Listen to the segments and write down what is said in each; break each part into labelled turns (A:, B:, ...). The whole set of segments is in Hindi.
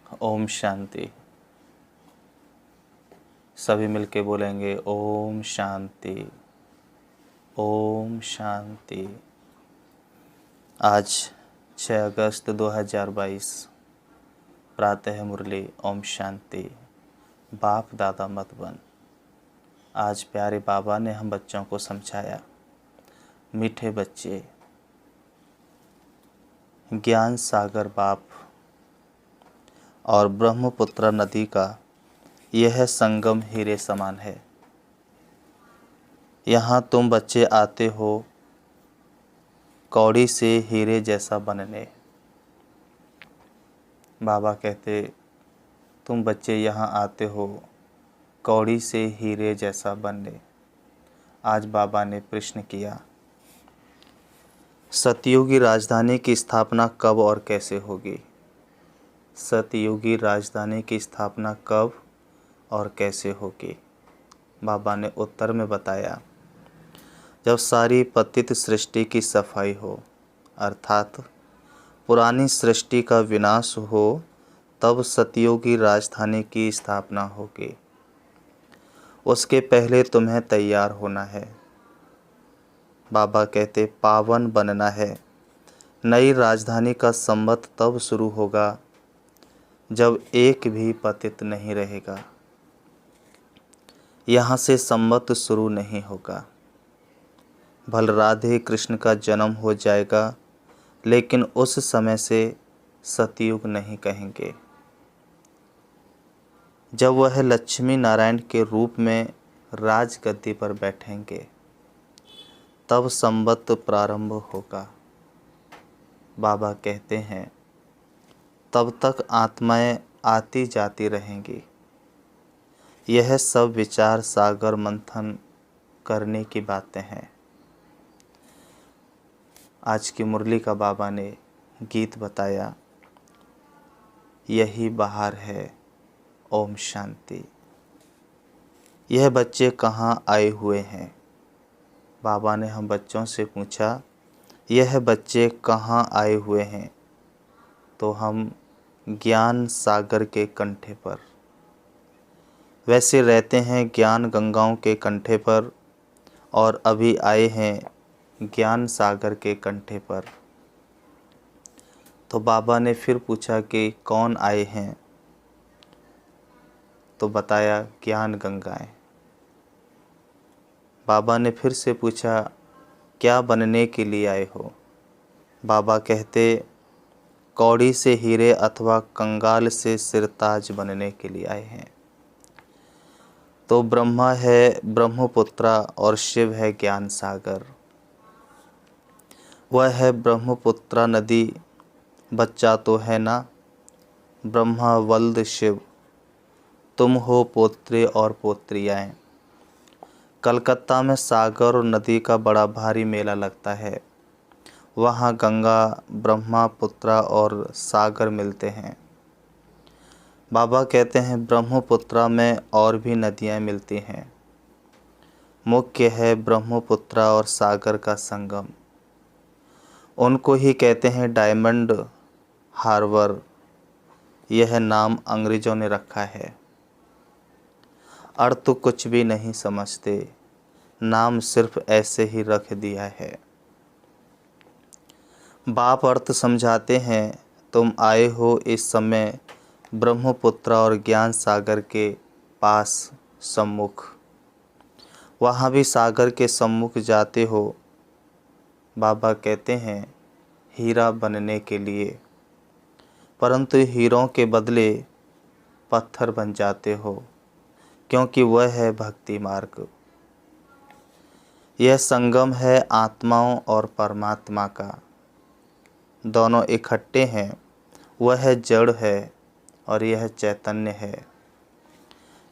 A: ओम शांति। सभी मिलके बोलेंगे ओम शांति, ओम शांति। आज 6 अगस्त 2022 प्रातः मुरली ओम शांति। बाप दादा मत बन। आज प्यारे बाबा ने हम बच्चों को समझाया, मीठे बच्चे, ज्ञान सागर बाप और ब्रह्मपुत्र नदी का यह संगम हीरे समान है। यहाँ तुम बच्चे आते हो कौड़ी से हीरे जैसा बनने। बाबा कहते तुम बच्चे यहाँ आते हो कौड़ी से हीरे जैसा बनने। आज बाबा ने प्रश्न किया, सतयुगी राजधानी की स्थापना कब और कैसे होगी? सतयुगी राजधानी की स्थापना कब और कैसे होगी? बाबा ने उत्तर में बताया, जब सारी पतित सृष्टि की सफाई हो, अर्थात पुरानी सृष्टि का विनाश हो, तब सतयुगी राजधानी की स्थापना होगी। उसके पहले तुम्हें तैयार होना है। बाबा कहते पावन बनना है। नई राजधानी का संबत तब शुरू होगा जब एक भी पतित नहीं रहेगा। यहाँ से संबत शुरू नहीं होगा। भल राधे कृष्ण का जन्म हो जाएगा, लेकिन उस समय से सतयुग नहीं कहेंगे। जब वह लक्ष्मी नारायण के रूप में राजगद्दी पर बैठेंगे, तब संबत प्रारंभ होगा। बाबा कहते हैं तब तक आत्माएं आती जाती रहेंगी। यह सब विचार सागर मंथन करने की बातें हैं। आज की मुरली का बाबा ने गीत बताया, यही बाहर है ओम शांति। यह बच्चे कहाँ आए हुए हैं? बाबा ने हम बच्चों से पूछा, यह बच्चे कहाँ आए हुए हैं? तो हम ज्ञान सागर के कंठे पर। वैसे रहते हैं ज्ञान गंगाओं के कंठे पर, और अभी आए हैं ज्ञान सागर के कंठे पर। तो बाबा ने फिर पूछा कि कौन आए हैं? तो बताया ज्ञान गंगाएं। बाबा ने फिर से पूछा, क्या बनने के लिए आए हो? बाबा कहते कौड़ी से हीरे अथवा कंगाल से सिरताज बनने के लिए आए हैं। तो ब्रह्मा है ब्रह्मपुत्र और शिव है ज्ञान सागर। वह है ब्रह्मपुत्र नदी, बच्चा तो है ना ब्रह्मा वल्द शिव। तुम हो पोत्रे और पोत्रियाएं। कलकत्ता में सागर और नदी का बड़ा भारी मेला लगता है। वहाँ गंगा, ब्रह्मपुत्र और सागर मिलते हैं। बाबा कहते हैं ब्रह्मपुत्र में और भी नदियाँ मिलती हैं। मुख्य है ब्रह्मपुत्र और सागर का संगम। उनको ही कहते हैं डायमंड हार्बर। यह नाम अंग्रेज़ों ने रखा है। अर्थ तो कुछ भी नहीं समझते, नाम सिर्फ ऐसे ही रख दिया है। बाप अर्थ समझाते हैं, तुम आए हो इस समय ब्रह्मपुत्र और ज्ञान सागर के पास सम्मुख। वहाँ भी सागर के सम्मुख जाते हो। बाबा कहते हैं हीरा बनने के लिए, परंतु हीरों के बदले पत्थर बन जाते हो, क्योंकि वह है भक्ति मार्ग। यह संगम है आत्माओं और परमात्मा का। दोनों इकट्ठे हैं। वह जड़ है और यह चैतन्य है।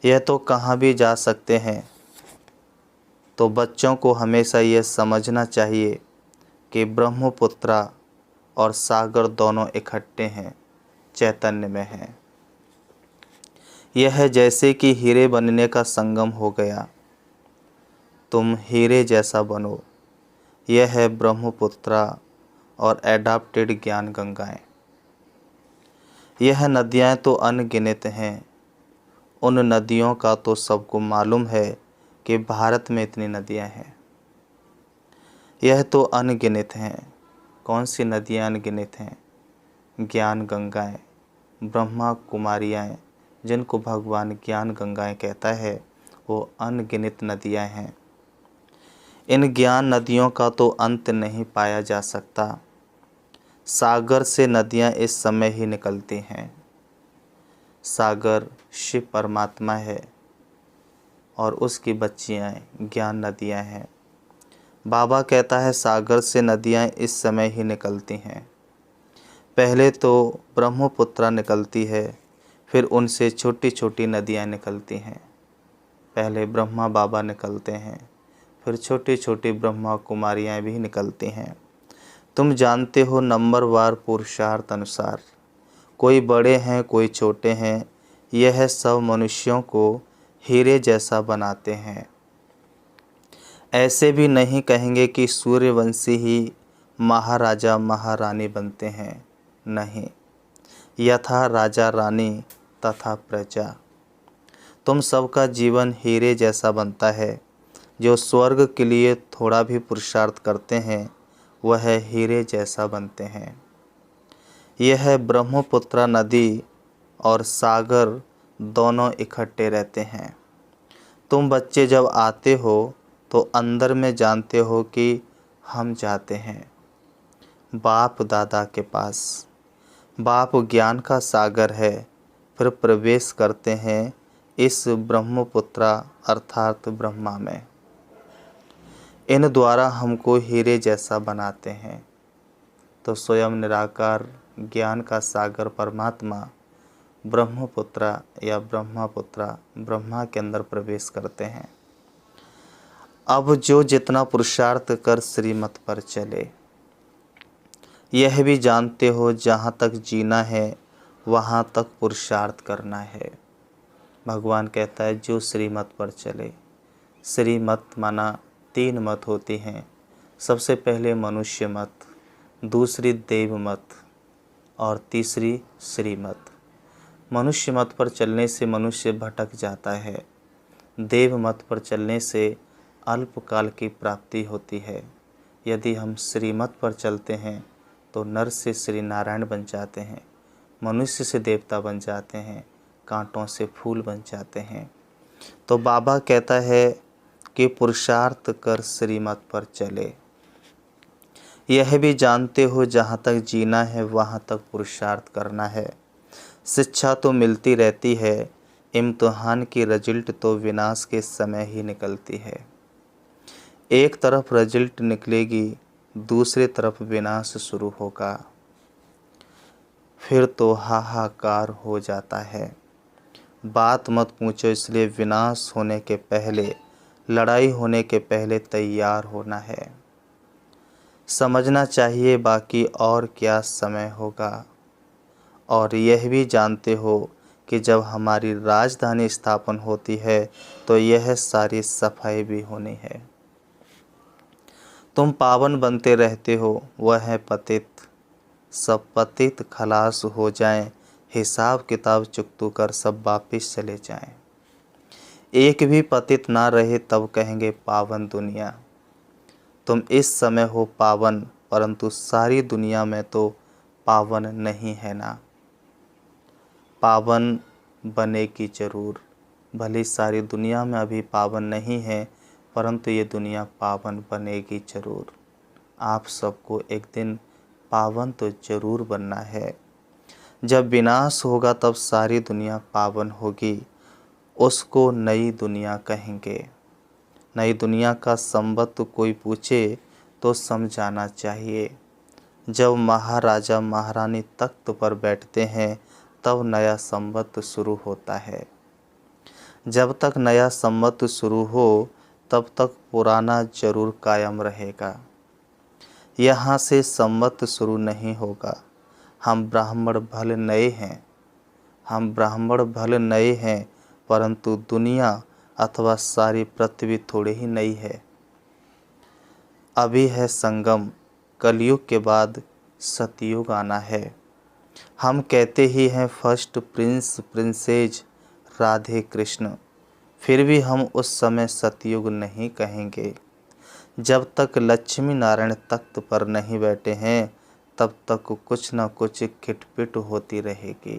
A: यह तो कहाँ भी जा सकते हैं। तो बच्चों को हमेशा यह समझना चाहिए कि ब्रह्मपुत्र और सागर दोनों इकट्ठे हैं, चैतन्य में हैं। यह है जैसे कि हीरे बनने का संगम हो गया। तुम हीरे जैसा बनो। यह है ब्रह्मपुत्र और एडाप्टेड ज्ञान गंगाएं। यह नदियाँ तो अनगिनत हैं, उन नदियों का तो सबको मालूम है कि भारत में इतनी नदियाँ हैं। यह तो अनगिनत हैं। कौन सी नदियाँ अनगिनत हैं? ज्ञान गंगाएँ, ब्रह्मा कुमारियाँ, जिनको भगवान ज्ञान गंगाएँ कहता है, वो अनगिनत नदियाँ हैं। इन ज्ञान नदियों का तो अंत नहीं पाया जा सकता। सागर से नदियाँ इस समय ही निकलती हैं। सागर शिव परमात्मा है और उसकी बच्चियाँ ज्ञान नदियाँ हैं। बाबा कहता है सागर से नदियाँ इस समय ही निकलती हैं। पहले तो ब्रह्मपुत्रा निकलती है, फिर उनसे छोटी छोटी नदियाँ निकलती हैं। पहले ब्रह्मा बाबा निकलते हैं, फिर छोटी छोटी ब्रह्मा कुमारियाँ भी निकलती हैं। तुम जानते हो नंबरवार पुरुषार्थ अनुसार, कोई बड़े हैं कोई छोटे हैं, यह सब मनुष्यों को हीरे जैसा बनाते हैं। ऐसे भी नहीं कहेंगे कि सूर्यवंशी ही महाराजा महारानी बनते हैं, नहीं, यथा राजा रानी तथा प्रजा। तुम सबका जीवन हीरे जैसा बनता है। जो स्वर्ग के लिए थोड़ा भी पुरुषार्थ करते हैं, वह हीरे जैसा बनते हैं। यह ब्रह्मपुत्रा नदी और सागर दोनों इकट्ठे रहते हैं। तुम बच्चे जब आते हो तो अंदर में जानते हो कि हम जाते हैं बाप दादा के पास। बाप ज्ञान का सागर है, फिर प्रवेश करते हैं इस ब्रह्मपुत्रा अर्थात ब्रह्मा में। इन द्वारा हमको हीरे जैसा बनाते हैं। तो स्वयं निराकार ज्ञान का सागर परमात्मा ब्रह्मपुत्रा या ब्रह्मपुत्रा ब्रह्मा के अंदर प्रवेश करते हैं। अब जो जितना पुरुषार्थ कर श्रीमत पर चले, यह भी जानते हो जहाँ तक जीना है वहाँ तक पुरुषार्थ करना है। भगवान कहता है जो श्रीमत पर चले। श्रीमत माना 3 मत होती हैं। सबसे पहले मनुष्य मत, दूसरी देव मत और तीसरी श्रीमत। मनुष्य मत पर चलने से मनुष्य भटक जाता है। देव मत पर चलने से अल्पकाल की प्राप्ति होती है। यदि हम श्रीमत पर चलते हैं तो नर से श्री नारायण बन जाते हैं, मनुष्य से देवता बन जाते हैं, कांटों से फूल बन जाते हैं। तो बाबा कहता है कि पुरुषार्थ कर श्रीमत पर चले। यह भी जानते हो जहाँ तक जीना है वहाँ तक पुरुषार्थ करना है। शिक्षा तो मिलती रहती है, इम्तिहान की रिजल्ट तो विनाश के समय ही निकलती है। एक तरफ रिजल्ट निकलेगी, दूसरी तरफ विनाश शुरू होगा, फिर तो हाहाकार हो जाता है। बात मत पूछो, इसलिए विनाश होने के पहले, लड़ाई होने के पहले तैयार होना है। समझना चाहिए बाकी और क्या समय होगा। और यह भी जानते हो कि जब हमारी राजधानी स्थापन होती है तो यह सारी सफाई भी होनी है। तुम पावन बनते रहते हो, वह है पतित। सब पतित खलास हो जाएं, हिसाब किताब चुकतू कर सब वापिस चले जाएं। एक भी पतित ना रहे तब कहेंगे पावन दुनिया। तुम इस समय हो पावन, परंतु सारी दुनिया में तो पावन नहीं है ना। पावन बनेगी जरूर। भली सारी दुनिया में अभी पावन नहीं है, परंतु ये दुनिया पावन बनेगी जरूर। आप सबको एक दिन पावन तो जरूर बनना है। जब विनाश होगा तब सारी दुनिया पावन होगी, उसको नई दुनिया कहेंगे। नई दुनिया का संबंध कोई पूछे तो समझाना चाहिए। जब महाराजा महारानी तख्त पर बैठते हैं तब नया संवत शुरू होता है। जब तक नया संवत शुरू हो तब तक पुराना जरूर कायम रहेगा। यहाँ से संवत शुरू नहीं होगा। हम ब्राह्मण भले नए हैं, हम ब्राह्मण भले नए हैं, परंतु दुनिया अथवा सारी पृथ्वी थोड़ी ही नई है। अभी है संगम, कलयुग के बाद सतयुग आना है। हम कहते ही हैं first prince princess Radhe Krishna, फिर भी हम उस समय सतयुग नहीं कहेंगे। जब तक लक्ष्मी नारायण तख्त पर नहीं बैठे हैं तब तक कुछ न कुछ खिटपिट होती रहेगी।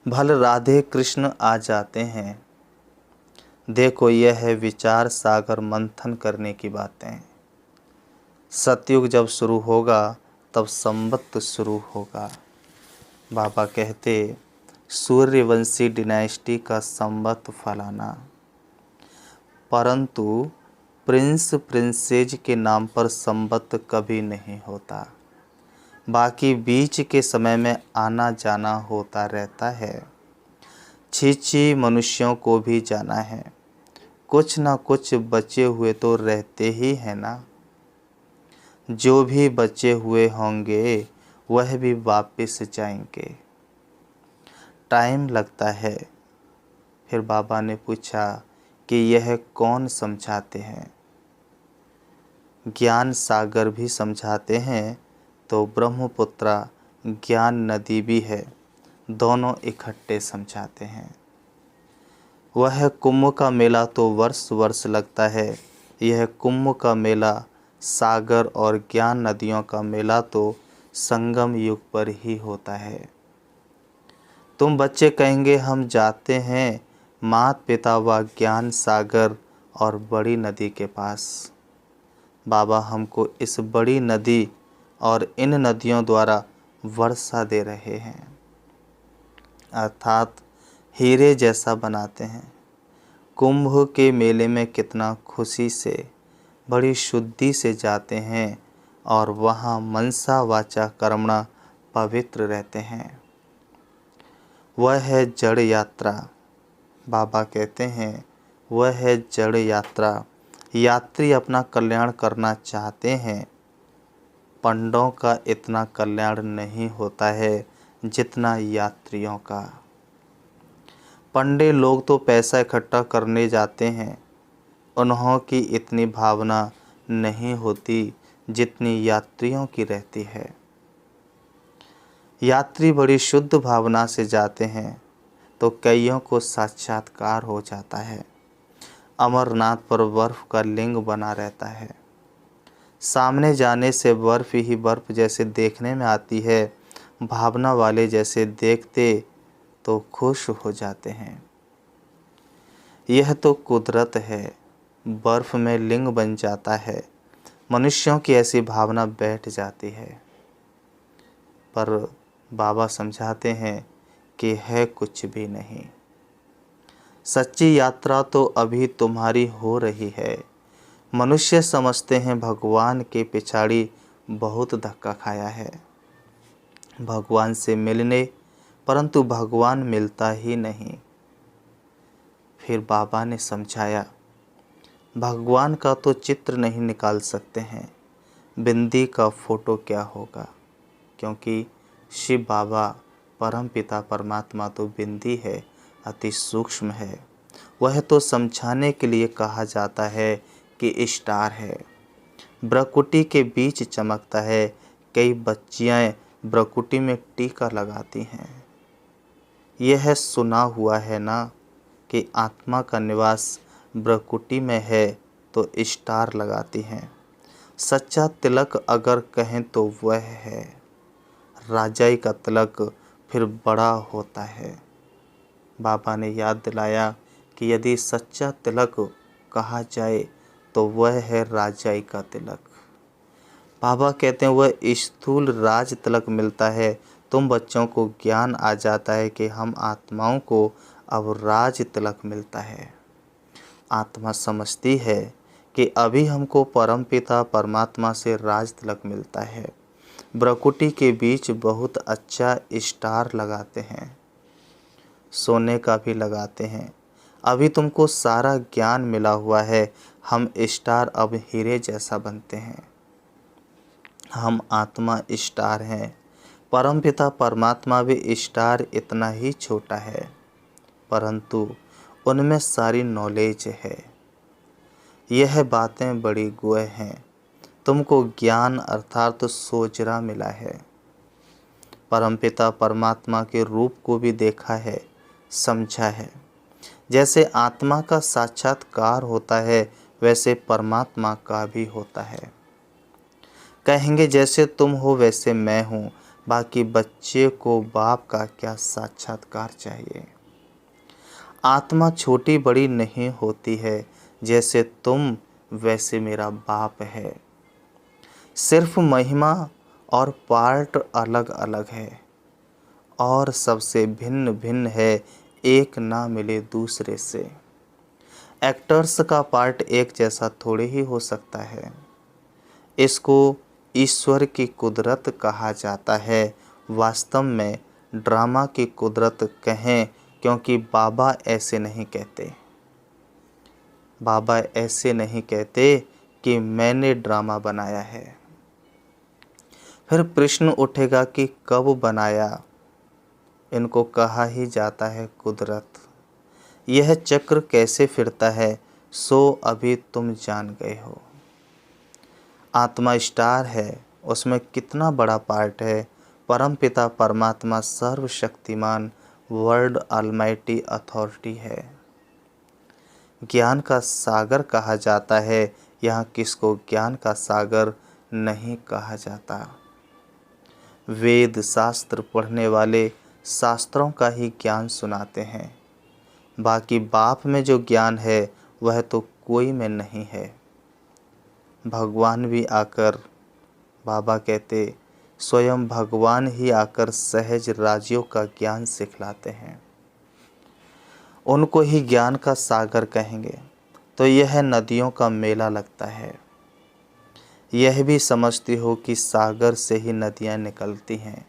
A: भल राधे कृष्ण आ जाते हैं। देखो यह है विचार सागर मंथन करने की बातें। सतयुग जब शुरू होगा तब संवत शुरू होगा। बाबा कहते सूर्यवंशी डिनाइस्टी का संवत फलाना, परंतु प्रिंस प्रिंसेज के नाम पर संवत कभी नहीं होता। बाकी बीच के समय में आना जाना होता रहता है। छी मनुष्यों को भी जाना है, कुछ ना कुछ बचे हुए तो रहते ही हैं ना। जो भी बचे हुए होंगे वह भी वापस जाएंगे, टाइम लगता है। फिर बाबा ने पूछा कि यह कौन समझाते हैं? ज्ञान सागर भी समझाते हैं तो ब्रह्मपुत्रा ज्ञान नदी भी है, दोनों इकट्ठे समझाते हैं। वह कुंभ का मेला तो वर्ष वर्ष लगता है, यह कुंभ का मेला सागर और ज्ञान नदियों का मेला तो संगम युग पर ही होता है। तुम बच्चे कहेंगे हम जाते हैं माता पिता व ज्ञान सागर और बड़ी नदी के पास। बाबा हमको इस बड़ी नदी और इन नदियों द्वारा वर्षा दे रहे हैं, अर्थात हीरे जैसा बनाते हैं। कुंभ के मेले में कितना खुशी से बड़ी शुद्धि से जाते हैं और वहाँ मनसा वाचा कर्मणा पवित्र रहते हैं। वह है जड़ यात्रा। बाबा कहते हैं वह है जड़ यात्रा। यात्री अपना कल्याण करना चाहते हैं। पंडों का इतना कल्याण नहीं होता है जितना यात्रियों का। पंडे लोग तो पैसा इकट्ठा करने जाते हैं, उन्हों की इतनी भावना नहीं होती जितनी यात्रियों की रहती है। यात्री बड़ी शुद्ध भावना से जाते हैं तो कईयों को साक्षात्कार हो जाता है। अमरनाथ पर बर्फ़ का लिंग बना रहता है, सामने जाने से बर्फ़ ही बर्फ़ जैसे देखने में आती है। भावना वाले जैसे देखते तो खुश हो जाते हैं। यह तो कुदरत है, बर्फ़ में लिंग बन जाता है, मनुष्यों की ऐसी भावना बैठ जाती है। पर बाबा समझाते हैं कि है कुछ भी नहीं। सच्ची यात्रा तो अभी तुम्हारी हो रही है। मनुष्य समझते हैं भगवान के पिछाड़ी बहुत धक्का खाया है, भगवान से मिलने, परंतु भगवान मिलता ही नहीं। फिर बाबा ने समझाया भगवान का तो चित्र नहीं निकाल सकते हैं, बिंदी का फोटो क्या होगा, क्योंकि शिव बाबा परम पिता परमात्मा तो बिंदी है, अति सूक्ष्म है। वह तो समझाने के लिए कहा जाता है कि स्टार है, ब्रकुटी के बीच चमकता है। कई बच्चियाँ ब्रकुटी में टीका लगाती हैं। यह सुना हुआ है ना कि आत्मा का निवास ब्रकुटी में है तो स्टार लगाती हैं। सच्चा तिलक अगर कहें तो वह है राजाई का तिलक, फिर बड़ा होता है। बाबा ने याद दिलाया कि यदि सच्चा तिलक कहा जाए तो वह है राजाई का तिलक। बाबा कहते हैं वह स्थूल राज तिलक मिलता है। तुम बच्चों को ज्ञान आ जाता है कि हम आत्माओं को अब राज तिलक मिलता है। आत्मा समझती है कि अभी हमको परमपिता परमात्मा से राज तिलक मिलता है। ब्रकुटी के बीच बहुत अच्छा स्टार लगाते हैं, सोने का भी लगाते हैं। अभी तुमको सारा ज्ञान मिला हुआ है, हम स्टार अब हीरे जैसा बनते हैं। हम आत्मा स्टार हैं, परमपिता परमात्मा भी स्टार इतना ही छोटा है, परंतु उनमें सारी नॉलेज है। यह बातें बड़ी गुह हैं। तुमको ज्ञान अर्थात सोजरा मिला है। परमपिता परमात्मा के रूप को भी देखा है, समझा है। जैसे आत्मा का साक्षात्कार होता है वैसे परमात्मा का भी होता है। कहेंगे जैसे तुम हो वैसे मैं हूँ, बाकी बच्चे को बाप का क्या साक्षात्कार चाहिए। आत्मा छोटी बड़ी नहीं होती है, जैसे तुम वैसे मेरा बाप है। सिर्फ महिमा और पार्ट अलग अलग है और सबसे भिन्न भिन्न है, एक ना मिले दूसरे से। एक्टर्स का पार्ट एक जैसा थोड़े ही हो सकता है। इसको ईश्वर की कुदरत कहा जाता है। वास्तव में ड्रामा की कुदरत कहें, क्योंकि बाबा ऐसे नहीं कहते। बाबा ऐसे नहीं कहते कि मैंने ड्रामा बनाया है। फिर प्रश्न उठेगा कि कब बनाया। इनको कहा ही जाता है कुदरत। यह चक्र कैसे फिरता है सो अभी तुम जान गए हो। आत्मा स्टार है, उसमें कितना बड़ा पार्ट है। परमपिता परमात्मा सर्वशक्तिमान वर्ल्ड ऑलमाइटी अथॉरिटी है। ज्ञान का सागर कहा जाता है। यहाँ किसको ज्ञान का सागर नहीं कहा जाता। वेद शास्त्र पढ़ने वाले शास्त्रों का ही ज्ञान सुनाते हैं। बाकी बाप में जो ज्ञान है वह तो कोई में नहीं है। भगवान भी आकर, बाबा कहते, स्वयं भगवान ही आकर सहज राज्यों का ज्ञान सिखलाते हैं। उनको ही ज्ञान का सागर कहेंगे। तो यह नदियों का मेला लगता है। यह भी समझती हो कि सागर से ही नदियाँ निकलती हैं।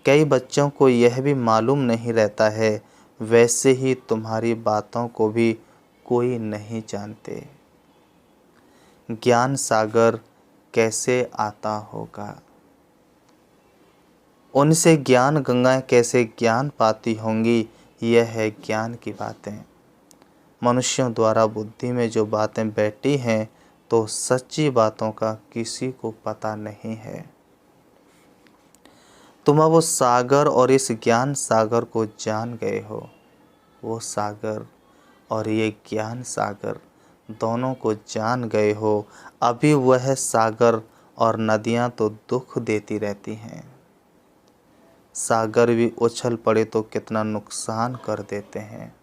A: कई बच्चों को यह भी मालूम नहीं रहता है, वैसे ही तुम्हारी बातों को भी कोई नहीं जानते। ज्ञान सागर कैसे आता होगा। उनसे ज्ञान गंगाएं कैसे ज्ञान पाती होंगी। यह है ज्ञान की बातें। मनुष्यों द्वारा बुद्धि में जो बातें बैठी हैं तो सच्ची बातों का किसी को पता नहीं है। तुम अब उस सागर और इस ज्ञान सागर को जान गए हो। वो सागर और ये ज्ञान सागर दोनों को जान गए हो। अभी वह सागर और नदियाँ तो दुख देती रहती हैं। सागर भी उछल पड़े तो कितना नुकसान कर देते हैं।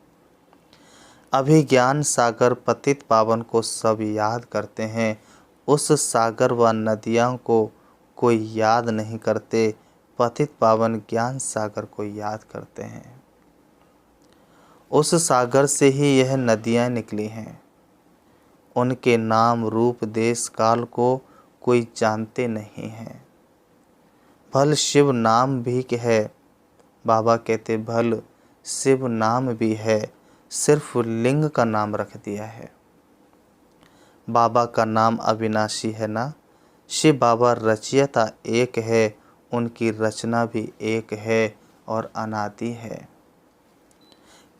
A: अभी ज्ञान सागर पतित पावन को सब याद करते हैं। उस सागर व नदियाँ को कोई याद नहीं करते, पतित पावन ज्ञान सागर को याद करते हैं। उस सागर से ही यह नदियाँ निकली हैं। उनके नाम रूप देश काल को कोई जानते नहीं हैं। भल शिव नाम भी है। बाबा कहते भल शिव नाम भी है, सिर्फ लिंग का नाम रख दिया है। बाबा का नाम अविनाशी है ना। शिव बाबा रचयिता एक है, उनकी रचना भी एक है और अनादि है।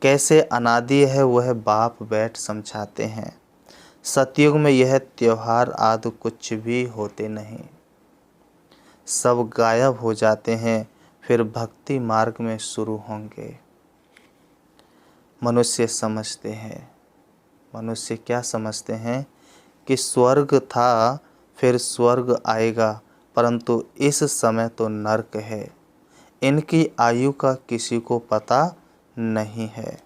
A: कैसे अनादि है वह बाप बैठ समझाते हैं। सतयुग में यह त्योहार आदि कुछ भी होते नहीं, सब गायब हो जाते हैं। फिर भक्ति मार्ग में शुरू होंगे। मनुष्य समझते हैं, मनुष्य क्या समझते हैं कि स्वर्ग था फिर स्वर्ग आएगा, परंतु इस समय तो नरक है। इनकी आयु का किसी को पता नहीं है।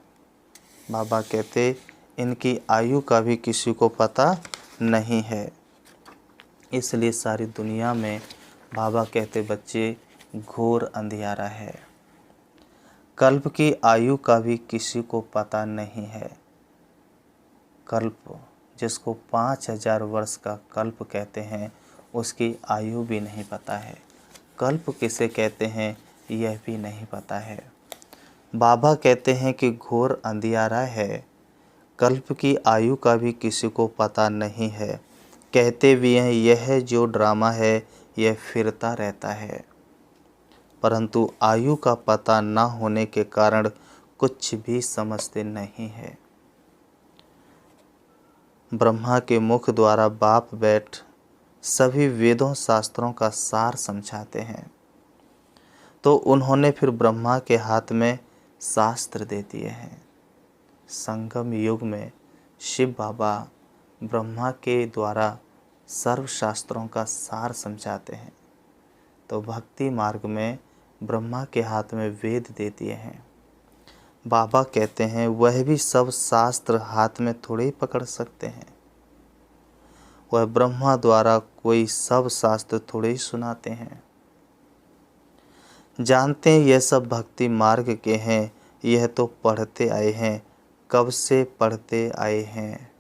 A: बाबा कहते इनकी आयु का भी किसी को पता नहीं है। इसलिए सारी दुनिया में बाबा कहते बच्चे घोर अंधियारा है। कल्प की आयु का भी किसी को पता नहीं है। कल्प जिसको 5000 वर्ष का कल्प कहते हैं, उसकी आयु भी नहीं पता है। कल्प किसे कहते हैं यह भी नहीं पता है। बाबा कहते हैं कि घोर अंधियारा है। कल्प की आयु का भी किसी को पता नहीं है। कहते भी हैं यह जो ड्रामा है यह फिरता रहता है, परंतु आयु का पता न होने के कारण कुछ भी समझते नहीं है। ब्रह्मा के मुख द्वारा बाप बैठ सभी वेदों शास्त्रों का सार समझाते हैं। तो उन्होंने फिर ब्रह्मा के हाथ में शास्त्र दे दिए हैं। संगम युग में शिव बाबा ब्रह्मा के द्वारा सर्व शास्त्रों का सार समझाते हैं। तो भक्ति मार्ग में ब्रह्मा के हाथ में वेद दे दिए हैं। बाबा कहते हैं वह भी सब शास्त्र हाथ में थोड़े ही पकड़ सकते हैं। वह ब्रह्मा द्वारा कोई सब शास्त्र थोड़े ही सुनाते हैं। जानते हैं यह सब भक्ति मार्ग के हैं, यह तो पढ़ते आए हैं, कब से पढ़ते आए हैं।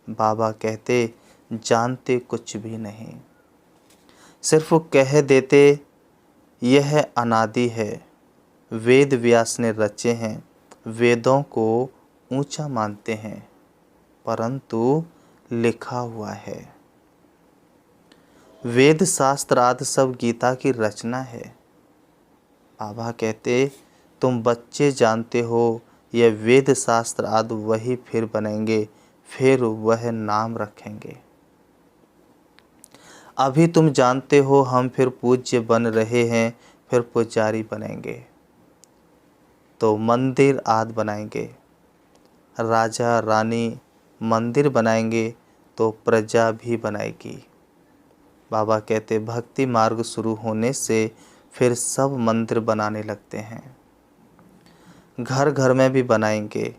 A: बाबा कहते जानते कुछ भी नहीं, सिर्फ कह देते यह अनादि है। वेद व्यास ने रचे हैं, वेदों को ऊंचा मानते हैं, परंतु लिखा हुआ है। वेद शास्त्र आदि सब गीता की रचना है। बाबा कहते तुम बच्चे जानते हो यह वेद शास्त्र आदि वही फिर बनेंगे, फिर वह नाम रखेंगे। अभी तुम जानते हो हम फिर पूज्य बन रहे हैं, फिर पुजारी बनेंगे तो मंदिर आदि बनाएंगे। राजा रानी मंदिर बनाएंगे तो प्रजा भी बनाएगी। बाबा कहते भक्ति मार्ग शुरू होने से फिर सब मंदिर बनाने लगते हैं, घर घर में भी बनाएंगे।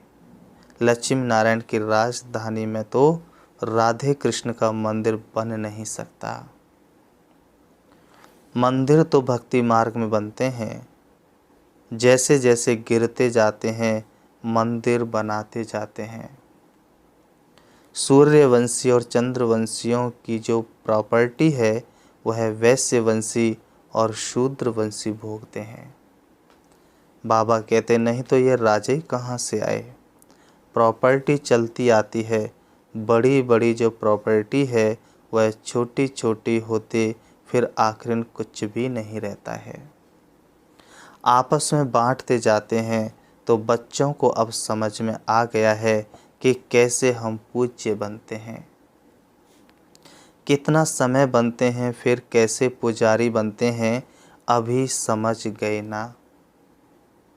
A: लक्ष्मी नारायण की राजधानी में तो राधे कृष्ण का मंदिर बन नहीं सकता। मंदिर तो भक्ति मार्ग में बनते हैं। जैसे जैसे गिरते जाते हैं मंदिर बनाते जाते हैं। सूर्यवंशी और चंद्रवंशियों की जो प्रॉपर्टी है वह वैश्यवंशी और शूद्रवंशी भोगते हैं। बाबा कहते नहीं तो ये राजे कहाँ से आए। प्रॉपर्टी चलती आती है, बड़ी बड़ी जो प्रॉपर्टी है वह छोटी छोटी होती फिर आखिर में कुछ भी नहीं रहता है। आपस में बांटते जाते हैं तो बच्चों को अब समझ में आ गया है कि कैसे हम पूज्य बनते हैं, कितना समय बनते हैं, फिर कैसे पुजारी बनते हैं, अभी समझ गए ना।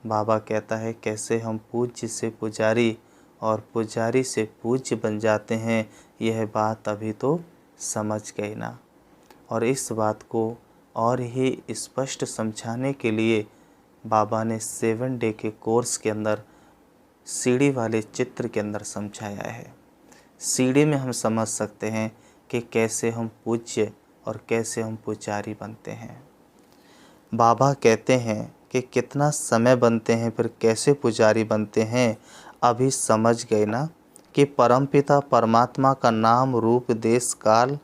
A: बाबा कहता है कैसे हम पूज्य से पुजारी और पुजारी से पूज्य बन जाते हैं, यह बात अभी तो समझ गए ना। और इस बात को और ही स्पष्ट समझाने के लिए बाबा ने 7 डे के कोर्स के अंदर सीढ़ी वाले चित्र के अंदर समझाया है। सीढ़ी में हम समझ सकते हैं कि कैसे हम पूज्य और कैसे हम पुजारी बनते हैं। बाबा कहते हैं कि कितना समय बनते हैं फिर कैसे पुजारी बनते हैं, अभी समझ गए ना कि परमपिता परमात्मा का नाम रूप देश काल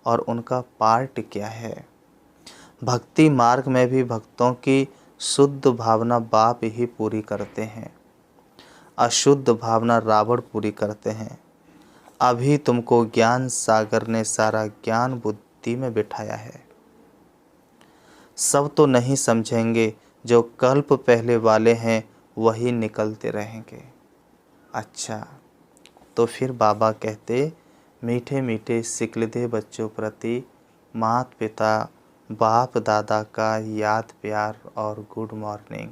A: और उनका पार्ट क्या है। भक्ति मार्ग में भी भक्तों की शुद्ध भावना बाप ही पूरी करते हैं, अशुद्ध भावना रावण पूरी करते हैं। अभी तुमको ज्ञान सागर ने सारा ज्ञान बुद्धि में बिठाया है। सब तो नहीं समझेंगे, जो कल्प पहले वाले हैं वही निकलते रहेंगे। अच्छा, तो फिर बाबा कहते मीठे मीठे सिकलदे बच्चों प्रति माता पिता बाप दादा का याद प्यार और गुड मॉर्निंग।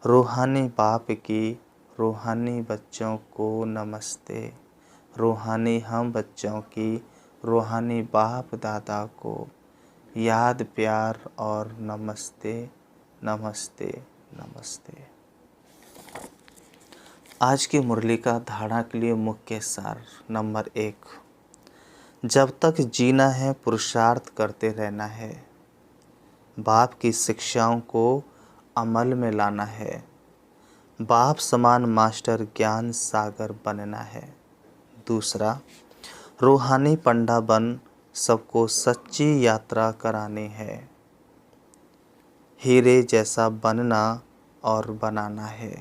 A: रूहानी बाप की रूहानी बच्चों को नमस्ते। रूहानी हम बच्चों की रूहानी बाप दादा को याद प्यार और नमस्ते नमस्ते नमस्ते। आज की मुरली का धारणा के लिए मुख्य सार नंबर 1, जब तक जीना है पुरुषार्थ करते रहना है। बाप की शिक्षाओं को अमल में लाना है। बाप समान मास्टर ज्ञान सागर बनना है। दूसरा, रूहानी पंडा बन सबको सच्ची यात्रा करानी है। हीरे जैसा बनना और बनाना है।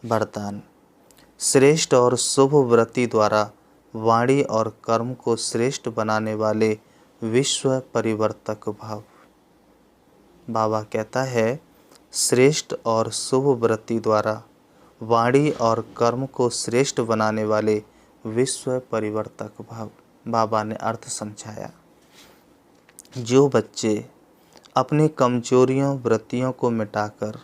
A: वरदान, श्रेष्ठ और शुभ व्रति द्वारा वाणी और कर्म को श्रेष्ठ बनाने वाले विश्व परिवर्तक भव। बाबा कहता है श्रेष्ठ और शुभ व्रति द्वारा वाणी और कर्म को श्रेष्ठ बनाने वाले विश्व परिवर्तक भव। बाबा ने अर्थ समझाया। जो बच्चे अपनी कमजोरियों वृत्तियों को मिटाकर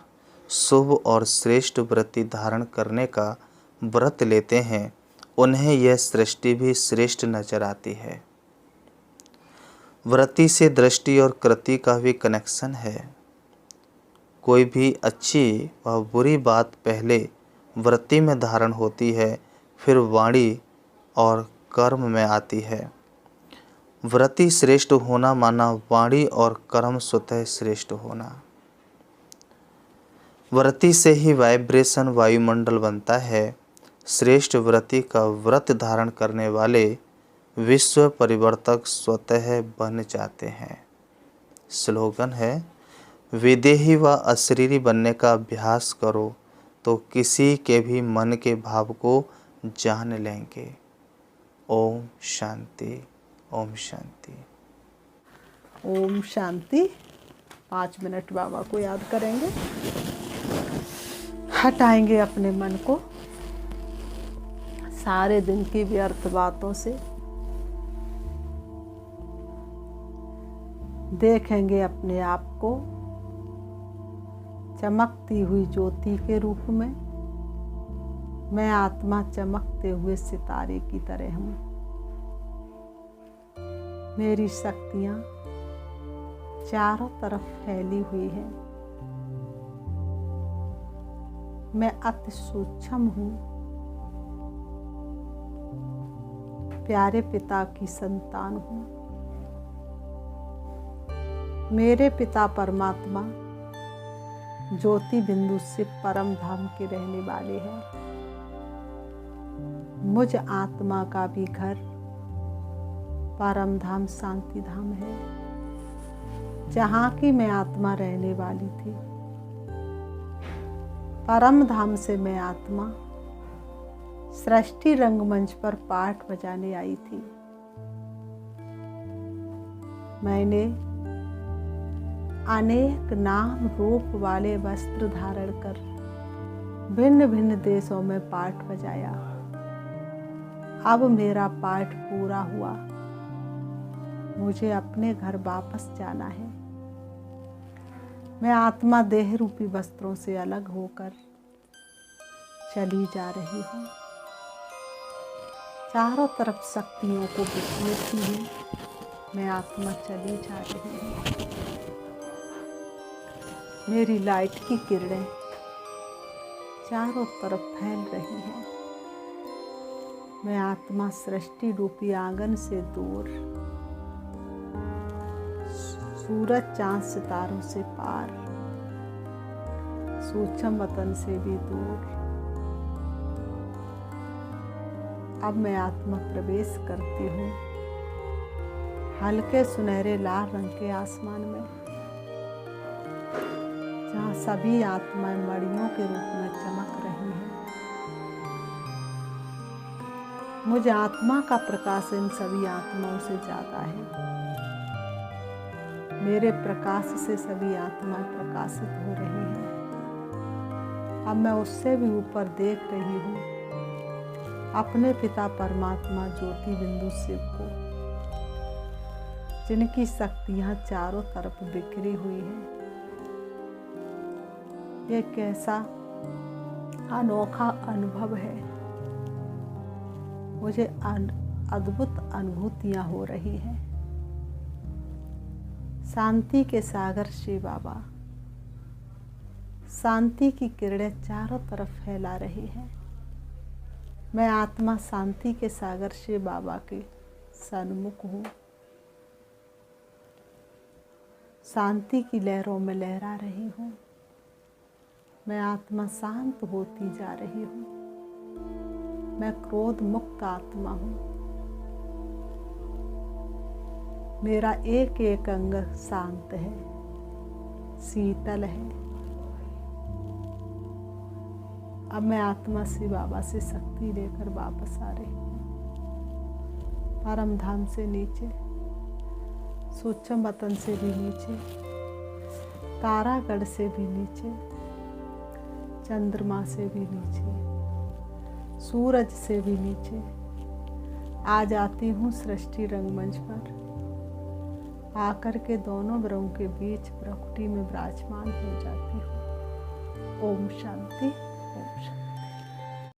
A: शुभ और श्रेष्ठ वृत्ति धारण करने का व्रत लेते हैं, उन्हें यह सृष्टि भी श्रेष्ठ नजर आती है। वृत्ति से दृष्टि और कृति का भी कनेक्शन है। कोई भी अच्छी व बुरी बात पहले वृत्ति में धारण होती है, फिर वाणी और कर्म में आती है। वृत्ति श्रेष्ठ होना माना वाणी और कर्म स्वतः श्रेष्ठ होना। वृत्ति से ही वाइब्रेशन वायुमंडल बनता है। श्रेष्ठ वृत्ति का व्रत धारण करने वाले विश्व परिवर्तक स्वतः बन जाते हैं। स्लोगन है, विदेही व अशरीरी बनने का अभ्यास करो तो किसी के भी मन के भाव को जान लेंगे। ओम शांति, ओम शांति,
B: ओम शांति। 5 मिनट बाबा को याद करेंगे, हटाएंगे अपने मन को सारे दिन की व्यर्थ बातों से, देखेंगे अपने आप को चमकती हुई ज्योति के रूप में। मैं आत्मा चमकते हुए सितारे की तरह हूँ। मेरी शक्तियाँ चारों तरफ फैली हुई हैं। मैं अति सूक्ष्म हूँ। प्यारे पिता की संतान हूँ। मेरे पिता परमात्मा ज्योति बिंदु से परम धाम के रहने वाले हैं। मुझ आत्मा का भी घर परम धाम शांति धाम है, जहाँ की मैं आत्मा रहने वाली थी। परम धाम से मैं आत्मा सृष्टि रंगमंच पर पाठ बजाने आई थी। मैंने अनेक नाम रूप वाले वस्त्र धारण कर भिन्न भिन्न देशों में पाठ बजाया। अब मेरा पाठ पूरा हुआ। मुझे अपने घर वापस जाना है। मैं आत्मा देह रूपी वस्त्रों से अलग होकर चली जा रही हूँ। चारों तरफ शक्तियों को बिखेरती हूँ। मैं आत्मा चली जा रही हूँ। मेरी लाइट की किरणें चारों तरफ फैल रही हैं। मैं आत्मा सृष्टि रूपी आंगन से दूर, सूरज चांद सितारों से पार, सूक्ष्म वतन से भी दूर। अब मैं आत्मा प्रवेश करती हूँ हल्के सुनहरे लाल रंग के आसमान में, जहाँ सभी आत्माएं मणियों के रूप में चमक रही हैं। मुझ आत्मा का प्रकाश इन सभी आत्माओं से ज़्यादा है। मेरे प्रकाश से सभी आत्माएं प्रकाशित हो रही हैं। अब मैं उससे भी ऊपर देख रही हूँ अपने पिता परमात्मा ज्योति बिंदु शिव को, जिनकी शक्तियाँ चारों तरफ बिखरी हुई हैं। ये कैसा अनोखा अनुभव है। मुझे अद्भुत अनुभूतियाँ हो रही हैं। शांति के सागर श्री बाबा शांति की किरणें चारों तरफ फैला रही हैं। मैं आत्मा शांति के सागर श्री बाबा के सन्मुख हूँ। शांति की लहरों में लहरा रही हूँ। मैं आत्मा शांत होती जा रही हूँ। मैं क्रोध मुक्त आत्मा हूँ। मेरा एक एक अंग शांत है, शीतल है। अब मैं आत्मा से बाबा से शक्ति लेकर वापस आ रही हूँ। परम धाम से नीचे, सूक्ष्म वतन से भी नीचे, तारागढ़ से भी नीचे, चंद्रमा से भी नीचे, सूरज से भी नीचे आ जाती हूँ सृष्टि रंगमंच पर। आकर के दोनों वरों के बीच प्रकृति में विराजमान हो जाती हूँ। ओम शांति।